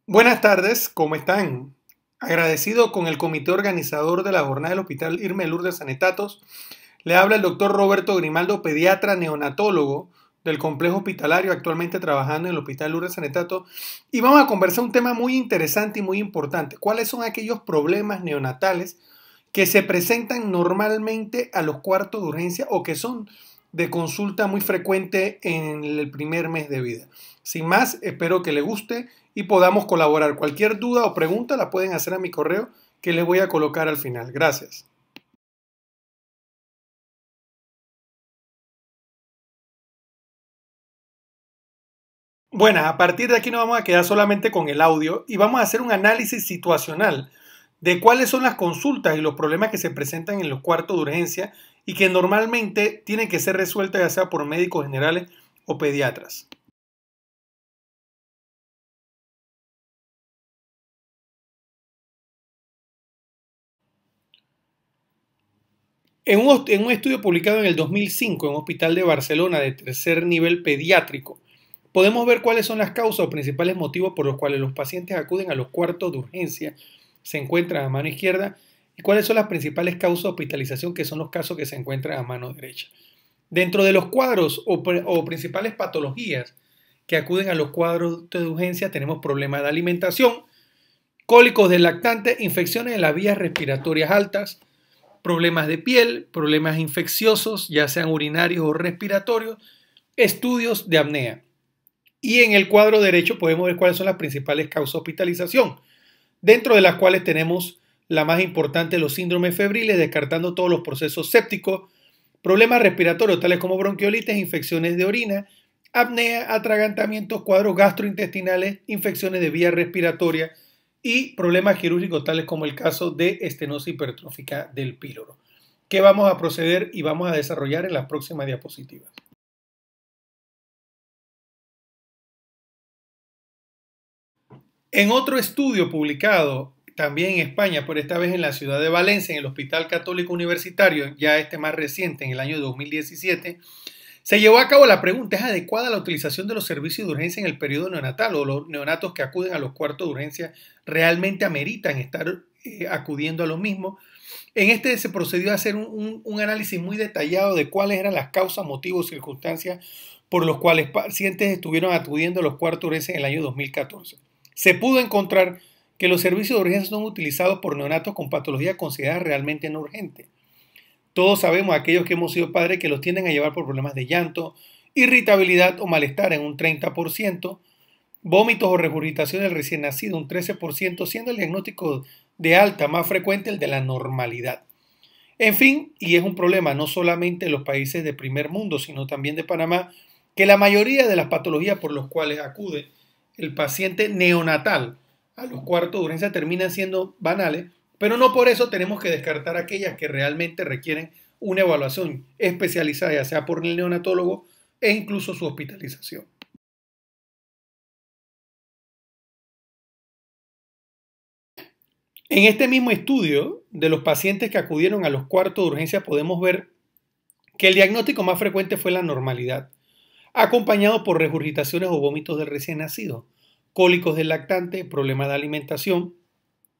Buenas tardes, ¿cómo están? Agradecido con el comité organizador de la jornada del Hospital Irma Lourdes Sanetatos, le habla el doctor Roberto Grimaldo, pediatra neonatólogo del complejo hospitalario, actualmente trabajando en el Hospital Lourdes Sanetatos, y vamos a conversar un tema muy interesante y muy importante. ¿Cuáles son aquellos problemas neonatales que se presentan normalmente a los cuartos de urgencia o que son de consulta muy frecuente en el primer mes de vida? Sin más, espero que les guste y podamos colaborar. Cualquier duda o pregunta la pueden hacer a mi correo que les voy a colocar al final. Gracias. Bueno, a partir de aquí nos vamos a quedar solamente con el audio y vamos a hacer un análisis situacional de cuáles son las consultas y los problemas que se presentan en los cuartos de urgencia y que normalmente tienen que ser resueltos ya sea por médicos generales o pediatras. En un estudio publicado en el 2005 en un hospital de Barcelona de tercer nivel pediátrico, podemos ver cuáles son las causas o principales motivos por los cuales los pacientes acuden a los cuartos de urgencia, se encuentran a mano izquierda, y cuáles son las principales causas de hospitalización, que son los casos que se encuentran a mano derecha. Dentro de los cuadros o principales patologías que acuden a los cuadros de urgencia tenemos problemas de alimentación, cólicos del lactante, infecciones en las vías respiratorias altas, problemas de piel, problemas infecciosos, ya sean urinarios o respiratorios, estudios de apnea. Y en el cuadro derecho podemos ver cuáles son las principales causas de hospitalización, dentro de las cuales tenemos la más importante, los síndromes febriles, descartando todos los procesos sépticos, problemas respiratorios tales como bronquiolitis, infecciones de orina, apnea, atragantamientos, cuadros gastrointestinales, infecciones de vía respiratoria y problemas quirúrgicos tales como el caso de estenosis hipertrófica del píloro, que vamos a proceder y vamos a desarrollar en las próximas diapositivas. En otro estudio publicado también en España, por esta vez en la ciudad de Valencia, en el Hospital Católico Universitario, ya este más reciente, en el año 2017, se llevó a cabo la pregunta: ¿es adecuada la utilización de los servicios de urgencia en el periodo neonatal, o los neonatos que acuden a los cuartos de urgencia realmente ameritan estar acudiendo a los mismos? En este se procedió a hacer un análisis muy detallado de cuáles eran las causas, motivos, circunstancias por los cuales pacientes estuvieron acudiendo a los cuartos de urgencia en el año 2014. Se pudo encontrar que los servicios de urgencia son utilizados por neonatos con patologías consideradas realmente no urgentes. Todos sabemos, aquellos que hemos sido padres, que los tienden a llevar por problemas de llanto, irritabilidad o malestar en un 30%, vómitos o regurgitación del recién nacido un 13%, siendo el diagnóstico de alta más frecuente el de la normalidad. En fin, y es un problema no solamente en los países de primer mundo, sino también de Panamá, que la mayoría de las patologías por las cuales acude el paciente neonatal a los cuartos de urgencia terminan siendo banales, pero no por eso tenemos que descartar aquellas que realmente requieren una evaluación especializada, ya sea por el neonatólogo e incluso su hospitalización. En este mismo estudio de los pacientes que acudieron a los cuartos de urgencia podemos ver que el diagnóstico más frecuente fue la normalidad, acompañado por regurgitaciones o vómitos del recién nacido, cólicos del lactante, problemas de alimentación,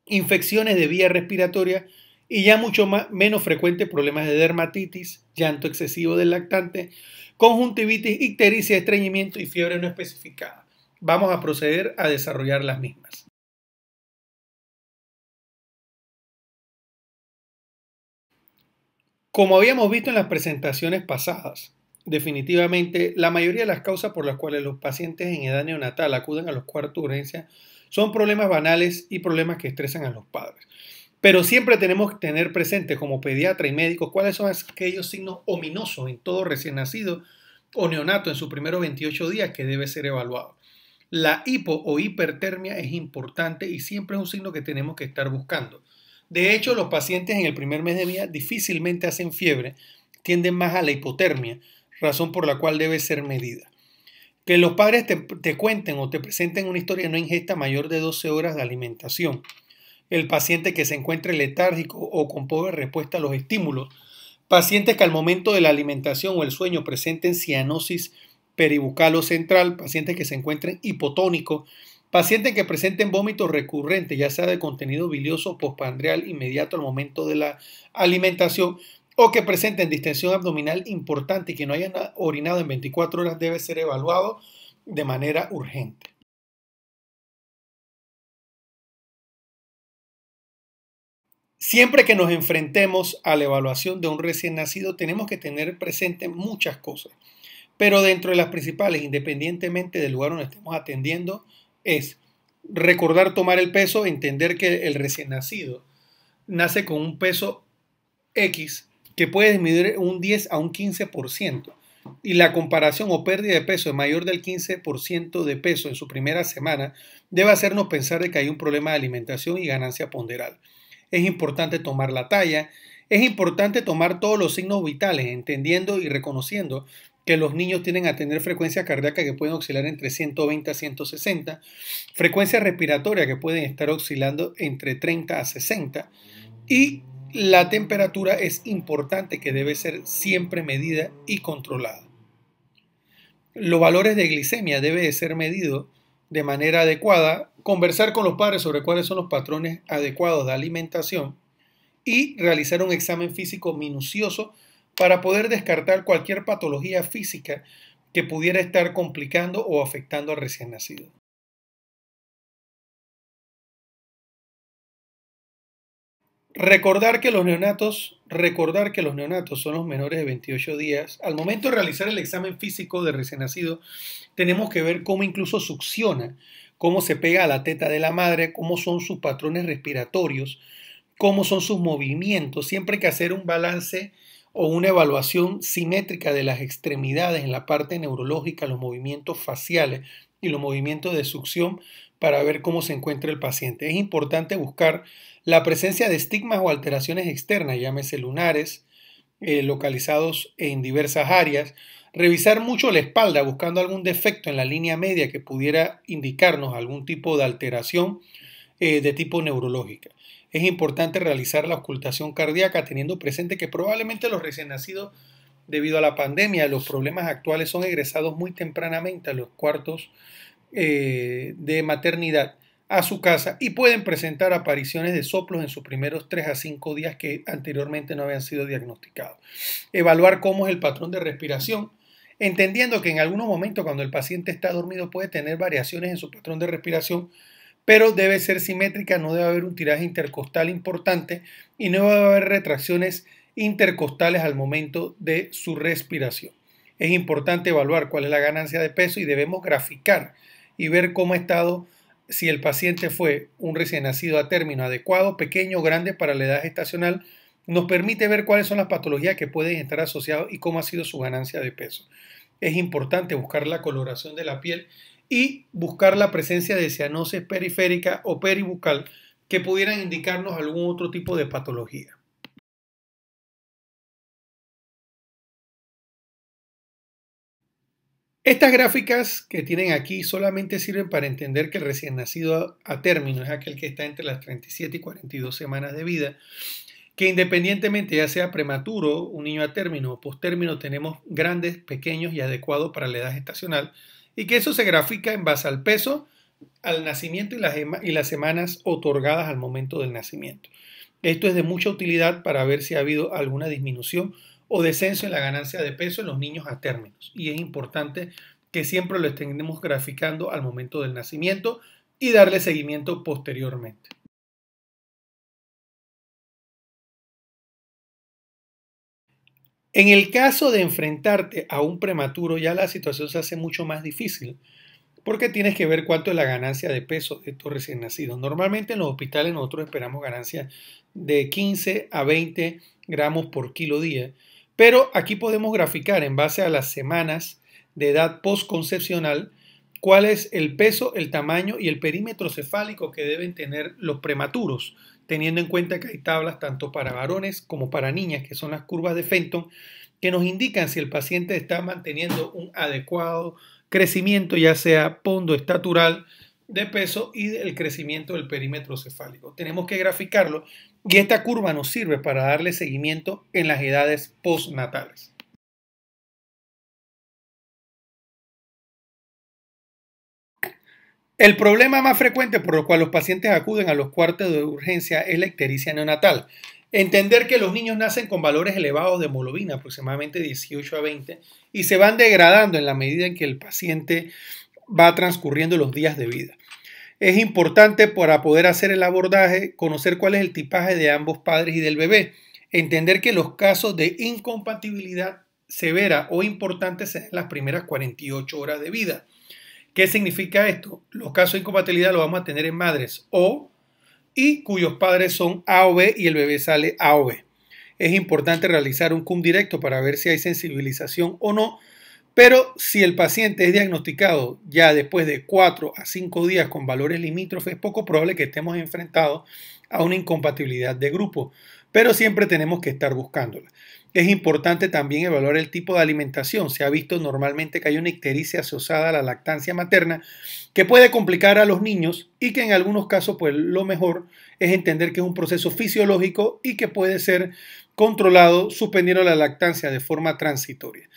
infecciones de vía respiratoria y ya mucho menos frecuentes problemas de dermatitis, llanto excesivo del lactante, conjuntivitis, ictericia, estreñimiento y fiebre no especificada. Vamos a proceder a desarrollar las mismas. Como habíamos visto en las presentaciones pasadas, definitivamente la mayoría de las causas por las cuales los pacientes en edad neonatal acuden a los cuartos de urgencia son problemas banales y problemas que estresan a los padres. Pero siempre tenemos que tener presente como pediatra y médicos cuáles son aquellos signos ominosos en todo recién nacido o neonato en sus primeros 28 días que debe ser evaluado. La hipo o hipertermia es importante y siempre es un signo que tenemos que estar buscando. De hecho, los pacientes en el primer mes de vida difícilmente hacen fiebre, tienden más a la hipotermia, razón por la cual debe ser medida. Que los padres te cuenten o te presenten una historia de no ingesta mayor de 12 horas de alimentación. El paciente que se encuentre letárgico o con pobre respuesta a los estímulos. Pacientes que al momento de la alimentación o el sueño presenten cianosis peribucal o central. Pacientes que se encuentren hipotónicos. Pacientes que presenten vómitos recurrentes, ya sea de contenido bilioso postprandial inmediato al momento de la alimentación, o que presenten distensión abdominal importante y que no hayan orinado en 24 horas, debe ser evaluado de manera urgente. Siempre que nos enfrentemos a la evaluación de un recién nacido, tenemos que tener presente muchas cosas, pero dentro de las principales, independientemente del lugar donde estemos atendiendo, es recordar tomar el peso, entender que el recién nacido nace con un peso X que puede disminuir un 10 a un 15%, y la comparación o pérdida de peso es mayor del 15% de peso en su primera semana, debe hacernos pensar de que hay un problema de alimentación y ganancia ponderal. Es importante tomar la talla, es importante tomar todos los signos vitales, entendiendo y reconociendo que los niños tienden a tener frecuencia cardíaca que pueden oscilar entre 120 a 160, frecuencia respiratoria que pueden estar oscilando entre 30 a 60, y la temperatura es importante, que debe ser siempre medida y controlada. Los valores de glicemia deben de ser medidos de manera adecuada, conversar con los padres sobre cuáles son los patrones adecuados de alimentación y realizar un examen físico minucioso para poder descartar cualquier patología física que pudiera estar complicando o afectando al recién nacido. Recordar que los neonatos son los menores de 28 días. Al momento de realizar el examen físico de recién nacido, tenemos que ver cómo incluso succiona, cómo se pega a la teta de la madre, cómo son sus patrones respiratorios, cómo son sus movimientos. Siempre hay que hacer un balance o una evaluación simétrica de las extremidades en la parte neurológica, los movimientos faciales y los movimientos de succión, para ver cómo se encuentra el paciente. Es importante buscar la presencia de estigmas o alteraciones externas, llámese lunares, localizados en diversas áreas. Revisar mucho la espalda, buscando algún defecto en la línea media que pudiera indicarnos algún tipo de alteración de tipo neurológica. Es importante realizar la ocultación cardíaca, teniendo presente que probablemente los recién nacidos, debido a la pandemia, los problemas actuales, son egresados muy tempranamente a los cuartos de maternidad a su casa, y pueden presentar apariciones de soplos en sus primeros 3 a 5 días que anteriormente no habían sido diagnosticados. Evaluar cómo es el patrón de respiración, entendiendo que en algunos momentos, cuando el paciente está dormido, puede tener variaciones en su patrón de respiración, pero debe ser simétrica, no debe haber un tiraje intercostal importante y no debe haber retracciones intercostales al momento de su respiración. Es importante evaluar cuál es la ganancia de peso y debemos graficar y ver cómo ha estado, si el paciente fue un recién nacido a término adecuado, pequeño o grande para la edad gestacional. Nos permite ver cuáles son las patologías que pueden estar asociadas y cómo ha sido su ganancia de peso. Es importante buscar la coloración de la piel y buscar la presencia de cianosis periférica o peribucal que pudieran indicarnos algún otro tipo de patología. Estas gráficas que tienen aquí solamente sirven para entender que el recién nacido a término es aquel que está entre las 37 y 42 semanas de vida, que independientemente ya sea prematuro, un niño a término o postérmino, tenemos grandes, pequeños y adecuados para la edad gestacional, y que eso se grafica en base al peso, al nacimiento y las semanas otorgadas al momento del nacimiento. Esto es de mucha utilidad para ver si ha habido alguna disminución o descenso en la ganancia de peso en los niños a términos, y es importante que siempre lo estemos graficando al momento del nacimiento y darle seguimiento posteriormente. En el caso de enfrentarte a un prematuro, ya la situación se hace mucho más difícil, porque tienes que ver cuánto es la ganancia de peso de tu recién nacido. Normalmente en los hospitales nosotros esperamos ganancias de 15 a 20 gramos por kilo día, pero aquí podemos graficar en base a las semanas de edad postconcepcional cuál es el peso, el tamaño y el perímetro cefálico que deben tener los prematuros, teniendo en cuenta que hay tablas tanto para varones como para niñas, que son las curvas de Fenton, que nos indican si el paciente está manteniendo un adecuado crecimiento, ya sea pondoestatural, de peso y el crecimiento del perímetro cefálico. Tenemos que graficarlo, y esta curva nos sirve para darle seguimiento en las edades postnatales. El problema más frecuente por el cual los pacientes acuden a los cuartos de urgencia es la ictericia neonatal. Entender que los niños nacen con valores elevados de hemoglobina, aproximadamente 18 a 20, y se van degradando en la medida en que el paciente va transcurriendo los días de vida. Es importante para poder hacer el abordaje conocer cuál es el tipaje de ambos padres y del bebé. Entender que los casos de incompatibilidad severa o importante se dan en las primeras 48 horas de vida. ¿Qué significa esto? Los casos de incompatibilidad los vamos a tener en madres O y cuyos padres son A o B y el bebé sale A o B. Es importante realizar un cum directo para ver si hay sensibilización o no, pero si el paciente es diagnosticado ya después de 4 a 5 días con valores limítrofes, es poco probable que estemos enfrentados a una incompatibilidad de grupo, pero siempre tenemos que estar buscándola. Es importante también evaluar el tipo de alimentación. Se ha visto normalmente que hay una ictericia asociada a la lactancia materna que puede complicar a los niños y que en algunos casos pues lo mejor es entender que es un proceso fisiológico y que puede ser controlado suspendiendo la lactancia de forma transitoria.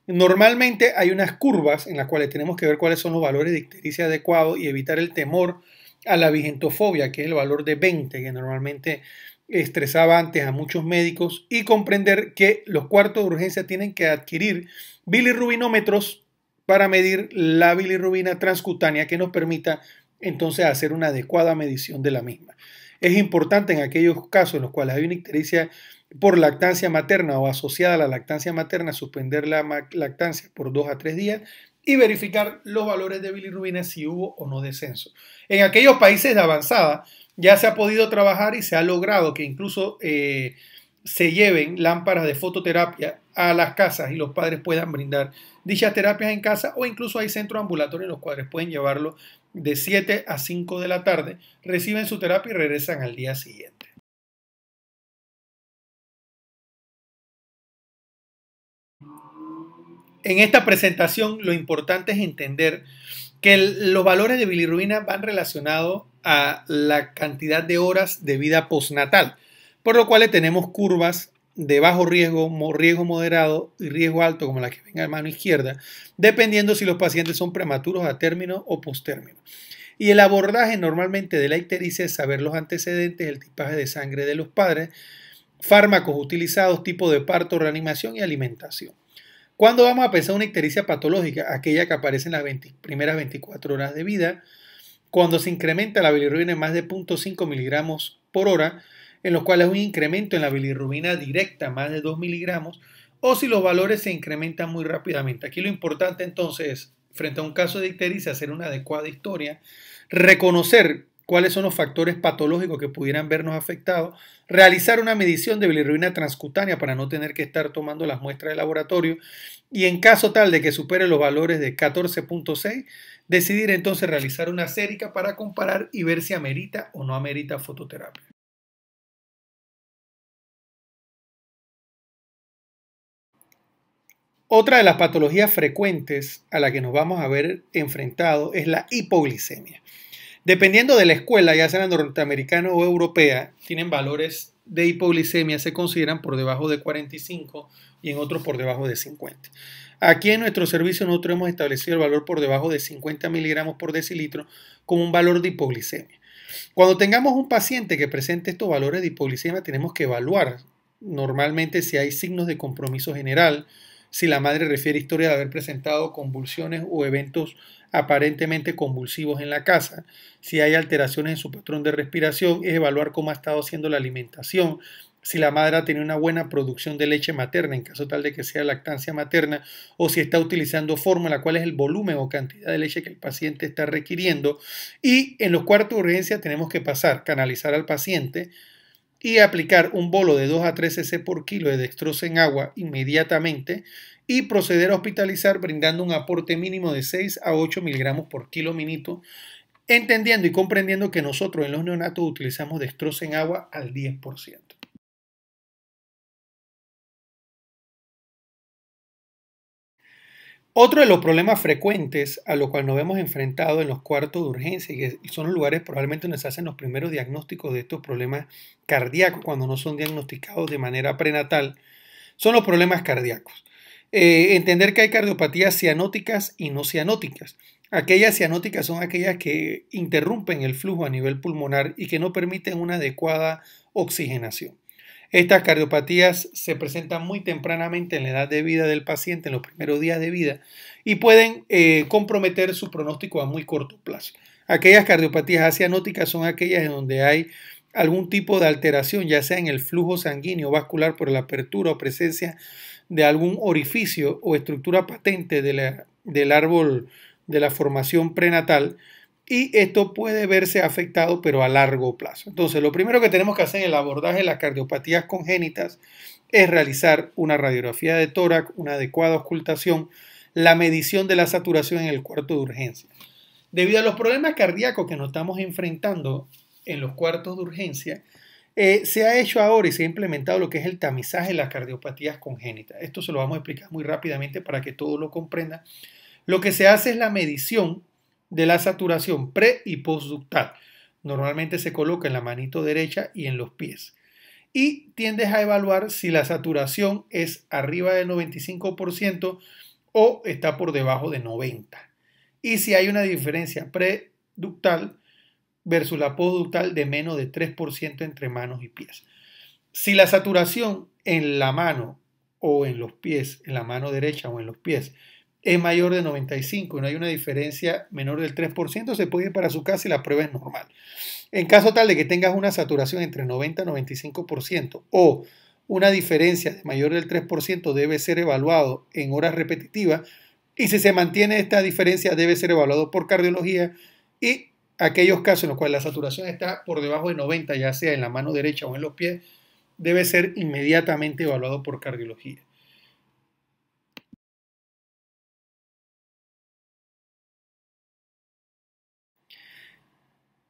Normalmente hay unas curvas en las cuales tenemos que ver cuáles son los valores de ictericia adecuados y evitar el temor a la vigentofobia, que es el valor de 20, que normalmente estresaba antes a muchos médicos, y comprender que los cuartos de urgencia tienen que adquirir bilirrubinómetros para medir la bilirrubina transcutánea que nos permita entonces hacer una adecuada medición de la misma. Es importante en aquellos casos en los cuales hay una ictericia por lactancia materna o asociada a la lactancia materna, suspender la lactancia por 2 a 3 días y verificar los valores de bilirrubina si hubo o no descenso. En aquellos países de avanzada ya se ha podido trabajar y se ha logrado que incluso se lleven lámparas de fototerapia a las casas y los padres puedan brindar dichas terapias en casa, o incluso hay centros ambulatorios en los cuales pueden llevarlo de 7 a 5 de la tarde, reciben su terapia y regresan al día siguiente. En esta presentación lo importante es entender que los valores de bilirrubina van relacionados a la cantidad de horas de vida postnatal, por lo cual tenemos curvas de bajo riesgo, riesgo moderado y riesgo alto, como la que ven a mano izquierda, dependiendo si los pacientes son prematuros a término o posttérmino. Y el abordaje normalmente de la ictericia es saber los antecedentes, el tipaje de sangre de los padres, fármacos utilizados, tipo de parto, reanimación y alimentación. ¿Cuándo vamos a pensar una ictericia patológica? Aquella que aparece en las primeras 24 horas de vida, cuando se incrementa la bilirrubina en más de 0.5 miligramos por hora, en los cuales hay un incremento en la bilirrubina directa, más de 2 miligramos, o si los valores se incrementan muy rápidamente. Aquí lo importante entonces es, frente a un caso de ictericia, hacer una adecuada historia, reconocer cuáles son los factores patológicos que pudieran vernos afectados, realizar una medición de bilirrubina transcutánea para no tener que estar tomando las muestras de laboratorio y en caso tal de que supere los valores de 14.6, decidir entonces realizar una sérica para comparar y ver si amerita o no amerita fototerapia. Otra de las patologías frecuentes a la que nos vamos a ver enfrentados es la hipoglicemia. Dependiendo de la escuela, ya sea norteamericana o europea, tienen valores de hipoglicemia, se consideran por debajo de 45 y en otros por debajo de 50. Aquí en nuestro servicio nosotros hemos establecido el valor por debajo de 50 miligramos por decilitro como un valor de hipoglicemia. Cuando tengamos un paciente que presente estos valores de hipoglicemia, tenemos que evaluar normalmente si hay signos de compromiso general, si la madre refiere historia de haber presentado convulsiones o eventos aparentemente convulsivos en la casa, si hay alteraciones en su patrón de respiración, es evaluar cómo ha estado haciendo la alimentación, si la madre ha tenido una buena producción de leche materna, en caso tal de que sea lactancia materna, o si está utilizando fórmula, cuál es el volumen o cantidad de leche que el paciente está requiriendo. Y en los cuartos de urgencia tenemos que canalizar al paciente y aplicar un bolo de 2 a 3 cc por kilo de dextrosa en agua inmediatamente y proceder a hospitalizar brindando un aporte mínimo de 6 a 8 miligramos por kilo minuto, entendiendo y comprendiendo que nosotros en los neonatos utilizamos dextrosa en agua al 10%. Otro de los problemas frecuentes a los cuales nos hemos enfrentado en los cuartos de urgencia, y son los lugares probablemente donde se hacen los primeros diagnósticos de estos problemas cardíacos cuando no son diagnosticados de manera prenatal, son los problemas cardíacos. Entender que hay cardiopatías cianóticas y no cianóticas. Aquellas cianóticas son aquellas que interrumpen el flujo a nivel pulmonar y que no permiten una adecuada oxigenación. Estas cardiopatías se presentan muy tempranamente en la edad de vida del paciente, en los primeros días de vida, y pueden comprometer su pronóstico a muy corto plazo. Aquellas cardiopatías acianóticas son aquellas en donde hay algún tipo de alteración, ya sea en el flujo sanguíneo vascular por la apertura o presencia de algún orificio o estructura patente del árbol de la formación prenatal, y esto puede verse afectado pero a largo plazo. Entonces, lo primero que tenemos que hacer en el abordaje de las cardiopatías congénitas es realizar una radiografía de tórax, una adecuada auscultación, la medición de la saturación en el cuarto de urgencia. Debido a los problemas cardíacos que nos estamos enfrentando en los cuartos de urgencia, se ha hecho ahora y se ha implementado lo que es el tamizaje de las cardiopatías congénitas. Esto se lo vamos a explicar muy rápidamente para que todos lo comprendan. Lo que se hace es la medición de la saturación pre y postductal. Normalmente se coloca en la manito derecha y en los pies. Y tiendes a evaluar si la saturación es arriba del 95% o está por debajo de 90%. Y si hay una diferencia preductal versus la postductal de menos de 3% entre manos y pies. Si la saturación en la mano o en los pies, en la mano derecha o en los pies, es mayor de 95 y no hay una diferencia menor del 3%, se puede ir para su casa y la prueba es normal. En caso tal de que tengas una saturación entre 90 y 95% o una diferencia de mayor del 3%, debe ser evaluado en horas repetitivas, y si se mantiene esta diferencia debe ser evaluado por cardiología, y aquellos casos en los cuales la saturación está por debajo de 90, ya sea en la mano derecha o en los pies, debe ser inmediatamente evaluado por cardiología.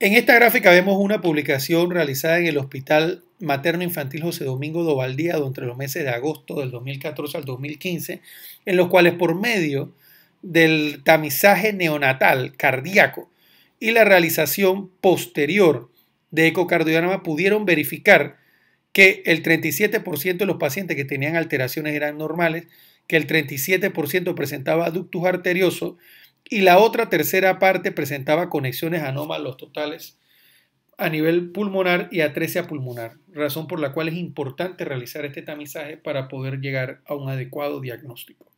En esta gráfica vemos una publicación realizada en el Hospital Materno Infantil José Domingo Dovaldía entre los meses de agosto del 2014 al 2015, en los cuales por medio del tamizaje neonatal cardíaco y la realización posterior de ecocardiograma pudieron verificar que el 37% de los pacientes que tenían alteraciones eran normales, que el 37% presentaba ductus arterioso y la otra tercera parte presentaba conexiones anómalos totales a nivel pulmonar y atresia pulmonar, razón por la cual es importante realizar este tamizaje para poder llegar a un adecuado diagnóstico.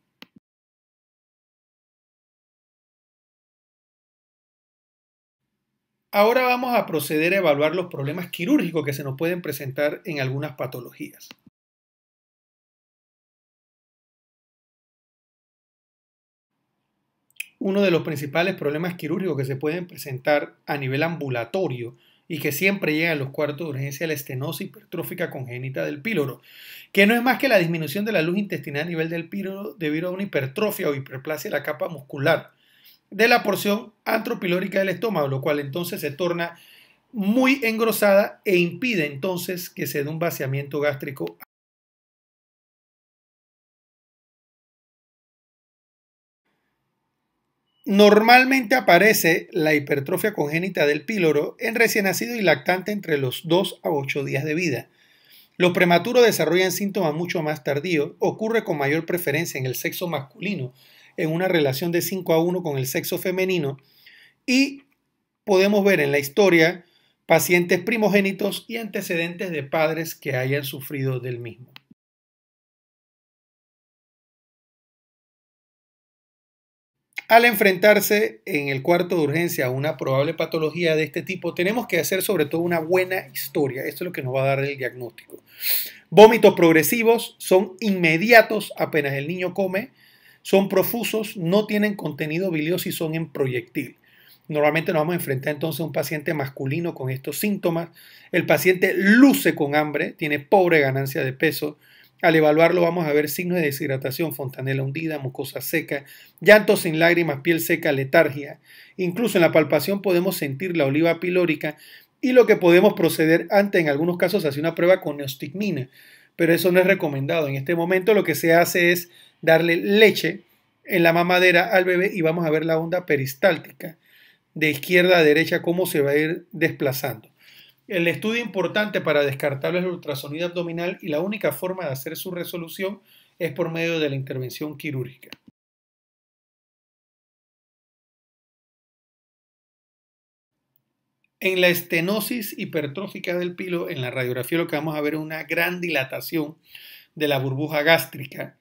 Ahora vamos a proceder a evaluar los problemas quirúrgicos que se nos pueden presentar en algunas patologías. Uno de los principales problemas quirúrgicos que se pueden presentar a nivel ambulatorio y que siempre llega a los cuartos de urgencia es la estenosis hipertrófica congénita del píloro, que no es más que la disminución de la luz intestinal a nivel del píloro debido a una hipertrofia o hiperplasia de la capa muscular de la porción antropilórica del estómago, lo cual entonces se torna muy engrosada e impide entonces que se dé un vaciamiento gástrico. Normalmente aparece la hipertrofia congénita del píloro en recién nacido y lactante entre los 2 a 8 días de vida. Los prematuros desarrollan síntomas mucho más tardíos, ocurre con mayor preferencia en el sexo masculino, en una relación de 5 a 1 con el sexo femenino, y podemos ver en la historia pacientes primogénitos y antecedentes de padres que hayan sufrido del mismo. Al enfrentarse en el cuarto de urgencia a una probable patología de este tipo, tenemos que hacer sobre todo una buena historia. Esto es lo que nos va a dar el diagnóstico. Vómitos progresivos son inmediatos apenas el niño come, son profusos, no tienen contenido bilioso y son en proyectil. Normalmente nos vamos a enfrentar entonces a un paciente masculino con estos síntomas. El paciente luce con hambre, tiene pobre ganancia de peso. Al evaluarlo vamos a ver signos de deshidratación, fontanela hundida, mucosa seca, llanto sin lágrimas, piel seca, letargia. Incluso en la palpación podemos sentir la oliva pilórica, y lo que podemos proceder antes en algunos casos hacia una prueba con neostigmina, pero eso no es recomendado. En este momento lo que se hace es darle leche en la mamadera al bebé y vamos a ver la onda peristáltica de izquierda a derecha cómo se va a ir desplazando. El estudio importante para descartar el ultrasonido abdominal, y la única forma de hacer su resolución es por medio de la intervención quirúrgica. En la estenosis hipertrófica del pilo, en la radiografía lo que vamos a ver es una gran dilatación de la burbuja gástrica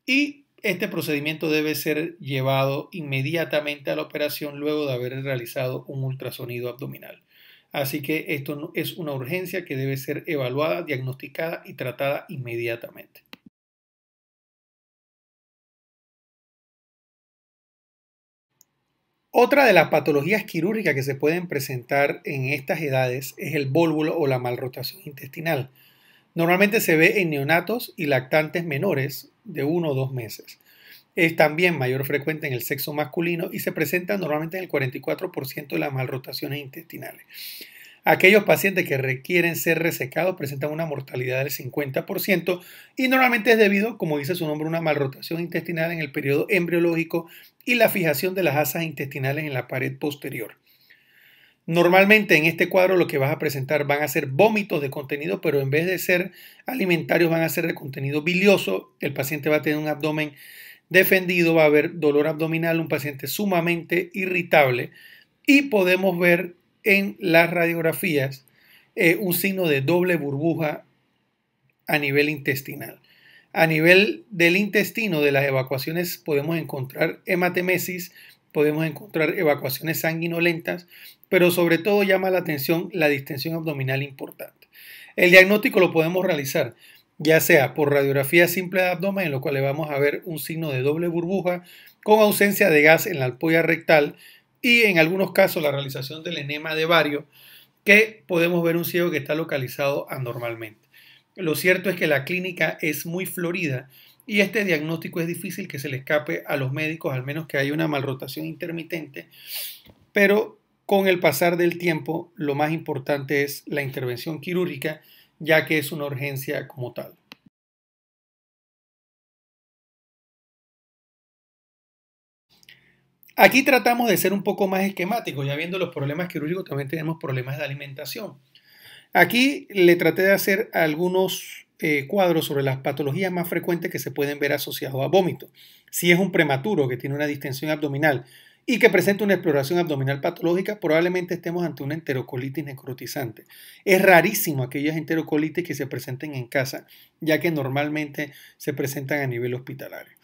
y este procedimiento debe ser llevado inmediatamente a la operación luego de haber realizado un ultrasonido abdominal. Así que esto es una urgencia que debe ser evaluada, diagnosticada y tratada inmediatamente. Otra de las patologías quirúrgicas que se pueden presentar en estas edades es el vólvulo o la malrotación intestinal. Normalmente se ve en neonatos y lactantes menores de 1 o 2 meses. Es también mayor frecuente en el sexo masculino y se presenta normalmente en el 44% de las malrotaciones intestinales. Aquellos pacientes que requieren ser resecados presentan una mortalidad del 50% y normalmente es debido, como dice su nombre, a una malrotación intestinal en el periodo embriológico y la fijación de las asas intestinales en la pared posterior. Normalmente en este cuadro lo que vas a presentar van a ser vómitos de contenido, pero en vez de ser alimentarios van a ser de contenido bilioso. El paciente va a tener un abdomen defendido, va a haber dolor abdominal, un paciente sumamente irritable y podemos ver en las radiografías un signo de doble burbuja a nivel intestinal. A nivel del intestino, de las evacuaciones, podemos encontrar hematemesis, podemos encontrar evacuaciones sanguinolentas, pero sobre todo llama la atención la distensión abdominal importante. El diagnóstico lo podemos realizar ya sea por radiografía simple de abdomen, en lo cual le vamos a ver un signo de doble burbuja con ausencia de gas en la alpoya rectal y en algunos casos la realización del enema de Vario, que podemos ver un ciego que está localizado anormalmente. Lo cierto es que la clínica es muy florida y este diagnóstico es difícil que se le escape a los médicos, al menos que haya una malrotación intermitente, pero con el pasar del tiempo lo más importante es la intervención quirúrgica, ya que es una urgencia como tal. Aquí tratamos de ser un poco más esquemáticos, ya viendo los problemas quirúrgicos también tenemos problemas de alimentación. Aquí le traté de hacer algunos cuadros sobre las patologías más frecuentes que se pueden ver asociados a vómito. Si es un prematuro que tiene una distensión abdominal y que presenta una exploración abdominal patológica, probablemente estemos ante una enterocolitis necrotizante. Es rarísimo aquellas enterocolitis que se presenten en casa, ya que normalmente se presentan a nivel hospitalario.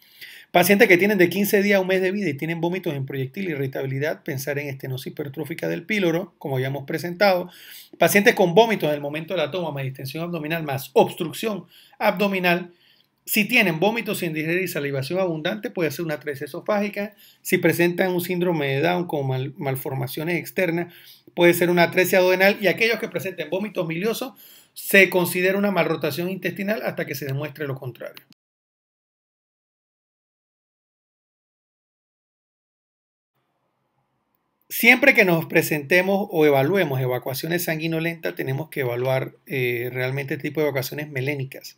Pacientes que tienen de 15 días a un mes de vida y tienen vómitos en proyectil, irritabilidad, pensar en estenosis hipertrófica del píloro, como ya hemos presentado. Pacientes con vómitos en el momento de la toma, más distensión abdominal, más obstrucción abdominal. Si tienen vómitos sin digerir y salivación abundante, puede ser una atresia esofágica. Si presentan un síndrome de Down con malformaciones externas, puede ser una atresia duodenal. Y aquellos que presenten vómitos biliosos, se considera una malrotación intestinal hasta que se demuestre lo contrario. Siempre que nos presentemos o evaluemos evacuaciones sanguinolentas, tenemos que evaluar realmente el tipo de evacuaciones melénicas,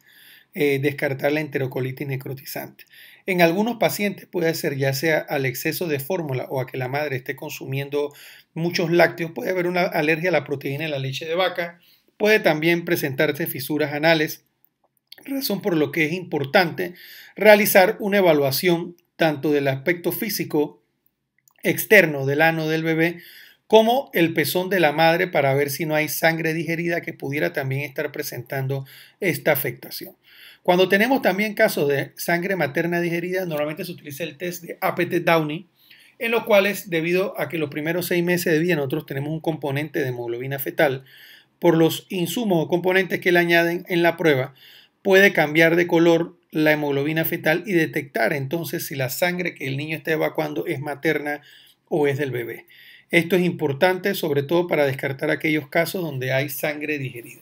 descartar la enterocolitis necrotizante. En algunos pacientes puede ser ya sea al exceso de fórmula o a que la madre esté consumiendo muchos lácteos, puede haber una alergia a la proteína de la leche de vaca, puede también presentarse fisuras anales, razón por lo que es importante realizar una evaluación tanto del aspecto físico externo del ano del bebé como el pezón de la madre para ver si no hay sangre digerida que pudiera también estar presentando esta afectación. Cuando tenemos también casos de sangre materna digerida, normalmente se utiliza el test de Apted-Downy, en los cuales, debido a que los primeros 6 meses de vida nosotros tenemos un componente de hemoglobina fetal, por los insumos o componentes que le añaden en la prueba, puede cambiar de color la hemoglobina fetal y detectar entonces si la sangre que el niño está evacuando es materna o es del bebé. Esto es importante sobre todo para descartar aquellos casos donde hay sangre digerida.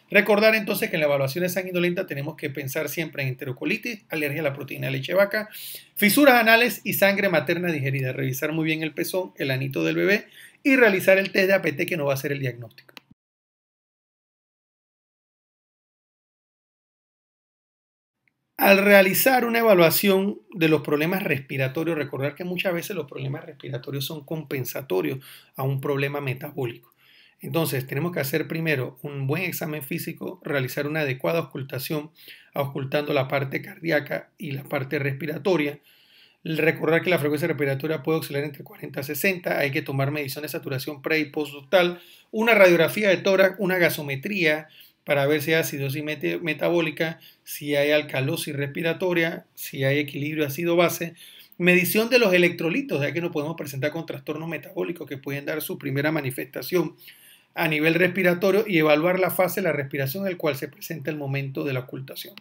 Recordar entonces que en la evaluación de sanguinolenta tenemos que pensar siempre en enterocolitis, alergia a la proteína de leche de vaca, fisuras anales y sangre materna digerida. Revisar muy bien el pezón, el anito del bebé y realizar el test de APT que nos va a hacer el diagnóstico. Al realizar una evaluación de los problemas respiratorios, recordar que muchas veces los problemas respiratorios son compensatorios a un problema metabólico. Entonces, tenemos que hacer primero un buen examen físico, realizar una adecuada auscultación, auscultando la parte cardíaca y la parte respiratoria, Recordar que la frecuencia respiratoria puede oscilar entre 40 a 60. Hay que tomar mediciones de saturación pre y postductal, una radiografía de tórax, una gasometría para ver si hay acidosis metabólica, si hay alcalosis respiratoria, si hay equilibrio ácido-base. Medición de los electrolitos, ya que nos podemos presentar con trastornos metabólicos que pueden dar su primera manifestación a nivel respiratorio y evaluar la fase de la respiración en el cual se presenta el momento de la ocultación.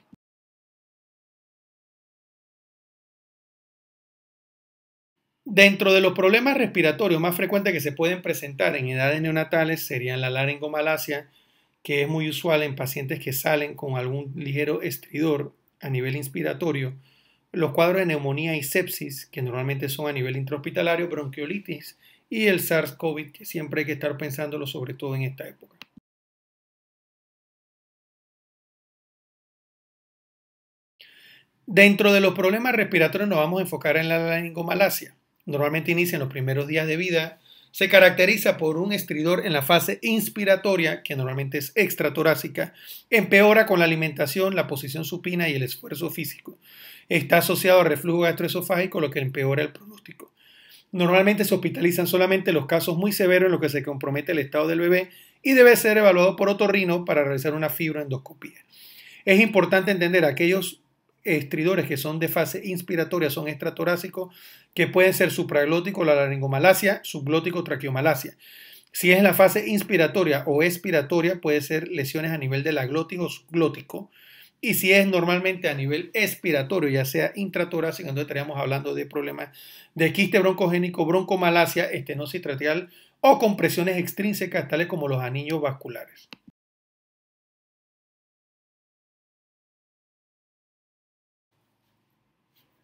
Dentro de los problemas respiratorios más frecuentes que se pueden presentar en edades neonatales serían la laringomalacia, que es muy usual en pacientes que salen con algún ligero estridor a nivel inspiratorio, los cuadros de neumonía y sepsis, que normalmente son a nivel intrahospitalario, bronquiolitis y el SARS-CoV, que siempre hay que estar pensándolo, sobre todo en esta época. Dentro de los problemas respiratorios nos vamos a enfocar en la laringomalacia. Normalmente inicia en los primeros días de vida. Se caracteriza por un estridor en la fase inspiratoria, que normalmente es extratorácica. Empeora con la alimentación, la posición supina y el esfuerzo físico. Está asociado a reflujo gastroesofágico, lo que empeora el pronóstico. Normalmente se hospitalizan solamente los casos muy severos en los que se compromete el estado del bebé y debe ser evaluado por otorrino para realizar una fibroendoscopía. Es importante entender aquellos estridores que son de fase inspiratoria, son extratorácicos, que pueden ser supraglótico, la laringomalacia, subglótico, traqueomalacia. Si es en la fase inspiratoria o expiratoria, puede ser lesiones a nivel de la glotis o subglótico. Y si es normalmente a nivel expiratorio, ya sea intratorácico, entonces estaríamos hablando de problemas de quiste broncogénico, broncomalacia, estenosis tracheal o compresiones extrínsecas, tales como los anillos vasculares.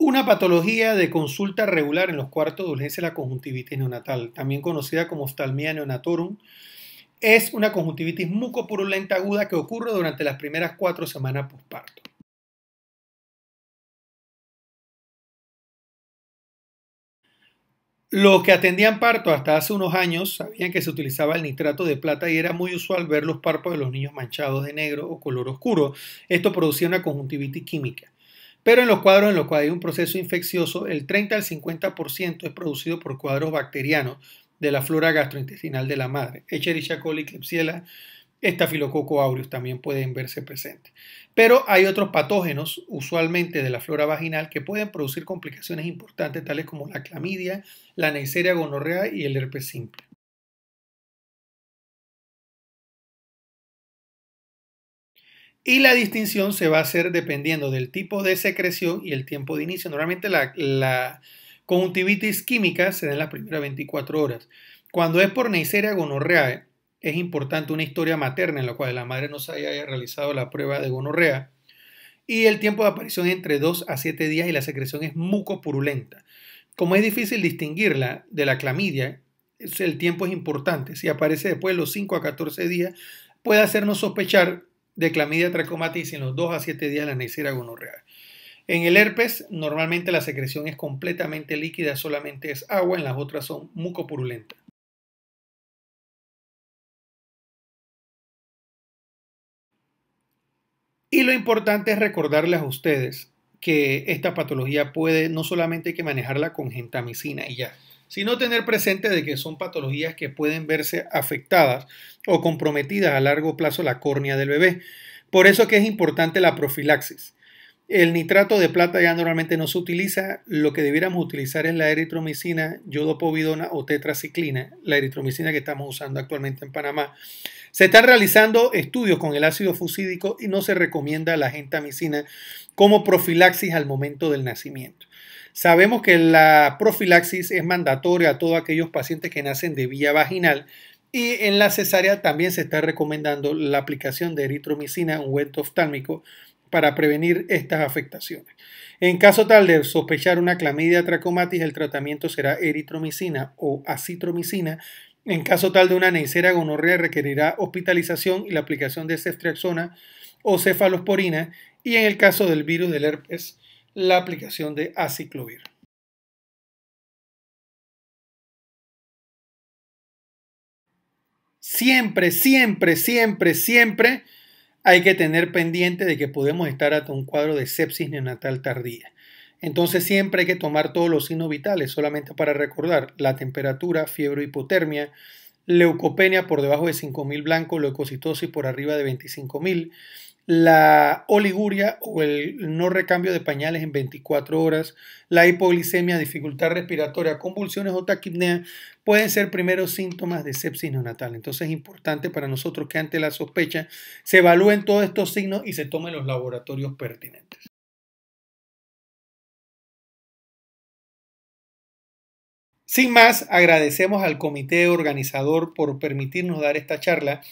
Una patología de consulta regular en los cuartos de urgencia es la conjuntivitis neonatal, también conocida como oftalmia neonatorum. Es una conjuntivitis mucopurulenta aguda que ocurre durante las primeras 4 semanas posparto. Los que atendían parto hasta hace unos años sabían que se utilizaba el nitrato de plata y era muy usual ver los párpados de los niños manchados de negro o color oscuro. Esto producía una conjuntivitis química. Pero en los cuadros en los cuales hay un proceso infeccioso, el 30 al 50% es producido por cuadros bacterianos de la flora gastrointestinal de la madre. Escherichia coli, Klebsiella, Staphylococcus aureus también pueden verse presentes. Pero hay otros patógenos, usualmente de la flora vaginal, que pueden producir complicaciones importantes, tales como la clamidia, la Neisseria gonorrea y el herpes simple. Y la distinción se va a hacer dependiendo del tipo de secreción y el tiempo de inicio. Normalmente la conjuntivitis química se da en las primeras 24 horas. Cuando es por Neisseria gonorrea, es importante una historia materna en la cual la madre no se haya realizado la prueba de gonorrea. Y el tiempo de aparición es entre 2 a 7 días y la secreción es mucopurulenta. Como es difícil distinguirla de la clamidia, el tiempo es importante. Si aparece después de los 5 a 14 días, puede hacernos sospechar de clamidia trachomatis y en los 2 a 7 días la Neisseria gonorrea. En el herpes, normalmente la secreción es completamente líquida, solamente es agua, en las otras son mucopurulentas. Y lo importante es recordarles a ustedes que esta patología puede no solamente hay que manejarla con gentamicina y ya, sino tener presente de que son patologías que pueden verse afectadas o comprometidas a largo plazo la córnea del bebé. Por eso que es importante la profilaxis. El nitrato de plata ya normalmente no se utiliza, lo que debiéramos utilizar es la eritromicina, yodopovidona o tetraciclina, la eritromicina que estamos usando actualmente en Panamá. Se están realizando estudios con el ácido fusídico y no se recomienda la gentamicina como profilaxis al momento del nacimiento. Sabemos que la profilaxis es mandatoria a todos aquellos pacientes que nacen de vía vaginal y en la cesárea también se está recomendando la aplicación de eritromicina, un ungüento oftálmico, para prevenir estas afectaciones. En caso tal de sospechar una clamidia trachomatis, el tratamiento será eritromicina o acitromicina. En caso tal de una Neisseria gonorrea, requerirá hospitalización y la aplicación de ceftriaxona o cefalosporina, y en el caso del virus del herpes, la aplicación de aciclovir. Siempre, siempre, siempre, siempre hay que tener pendiente de que podemos estar ante un cuadro de sepsis neonatal tardía. Entonces siempre hay que tomar todos los signos vitales, solamente para recordar: la temperatura, fiebre, hipotermia, leucopenia por debajo de 5.000 blancos, leucocitosis por arriba de 25.000, la oliguria o el no recambio de pañales en 24 horas, la hipoglicemia, dificultad respiratoria, convulsiones o taquipnea pueden ser primeros síntomas de sepsis neonatal. Entonces es importante para nosotros que ante la sospecha se evalúen todos estos signos y se tomen los laboratorios pertinentes. Sin más, agradecemos al comité organizador por permitirnos dar esta charla.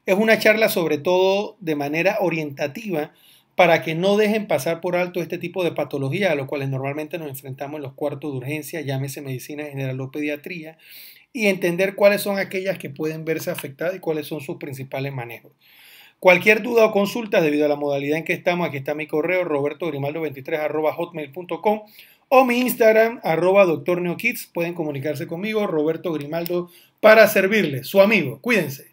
Es una charla sobre todo de manera orientativa para que no dejen pasar por alto este tipo de patologías a los cuales normalmente nos enfrentamos en los cuartos de urgencia, llámese medicina general o pediatría, y entender cuáles son aquellas que pueden verse afectadas y cuáles son sus principales manejos. Cualquier duda o consulta debido a la modalidad en que estamos, aquí está mi correo robertogrimaldo23@hotmail.com o mi Instagram @drneokids. Pueden comunicarse conmigo, Roberto Grimaldo, para servirles. Su amigo. Cuídense.